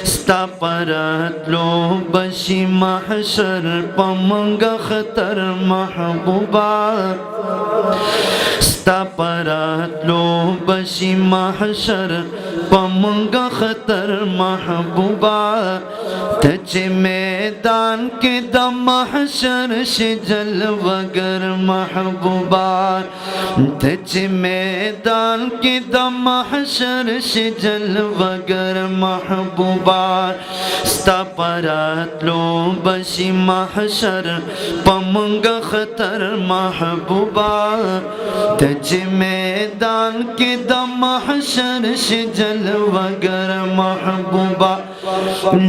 ستا پراتلو بشی محشر پمنگ خطر محبوبا ستا پراتلو بشی محشر پمنگ خطر محبوبا تچ میدان کے د محشر شجل وگر محبوبا تچ میدان کے د محشر شجل وگر محبوبا ستا پراتلو بشی محشر پمنگ خطر محبوبا تچ میدان کے د محشر شجل وگر محبوبا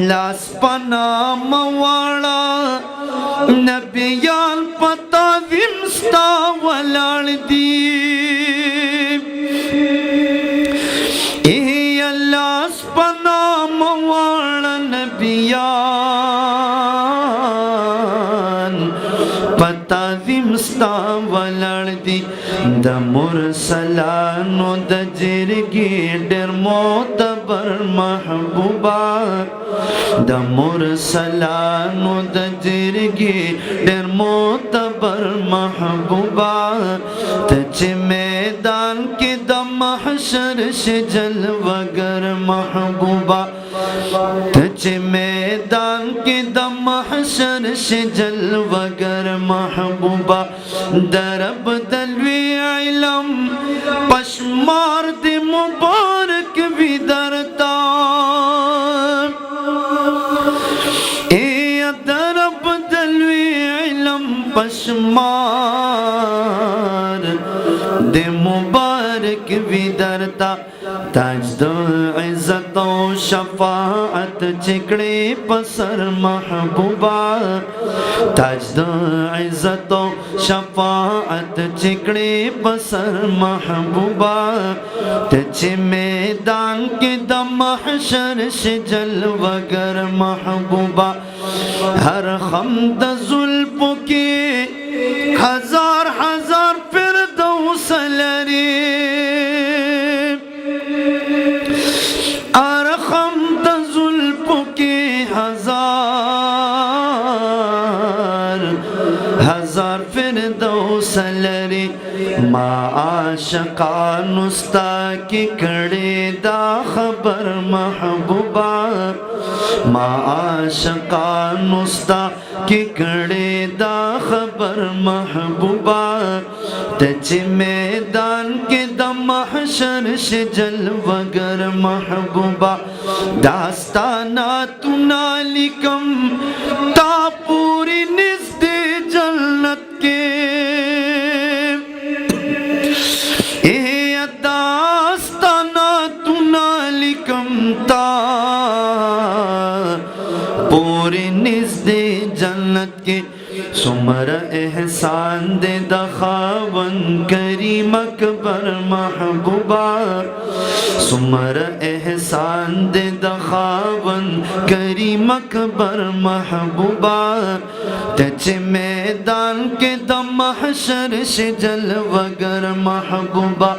لاس پنا موالا نبیان پتا ومستا ولال دی لاس پنا موالا نبیان پتا ومستا ولال دی د مرسلانو د جرګي ډېر معتبر محبوبا د مرسلانو د جرګي ډېر معتبر محبوبا ته چې میدان کې د محشر شجل وگر محبوبا ته چې میدان کې د محشر شجل وگر محبوبا درب دلوی علم پشمار دی مبارک بھی درتا اے درب دلوی علم پشمار دی مبارک بھی درتا تاج دو عزت و شفاعت چکڑے پسر محبوبا تاج دو عزت و شفاعت چکڑے پسر محبوبا تچ میدان کے د محشر شجل وگر محبوبا ہر خمد زلف کے ہزار ہزار فردوس لری ہزار فردوس لری ما عاشقانو ستا کی کڑی دا خبر محبوبا ما عاشقانو ستا کی کڑی دا خبر محبوبا تچ میدان کے د محشر شجل وگر محبوبا داستانات نالکم تا پوری نزد جنت کے اے داستانات نالکم تا پوری نزد جنت کے سمر احسان دے دخاون کریم اکبر محبوبا سمر احسان دے دخاون کریم اکبر محبوبا تچ میدان کے د محشر شجل وگر محبوبا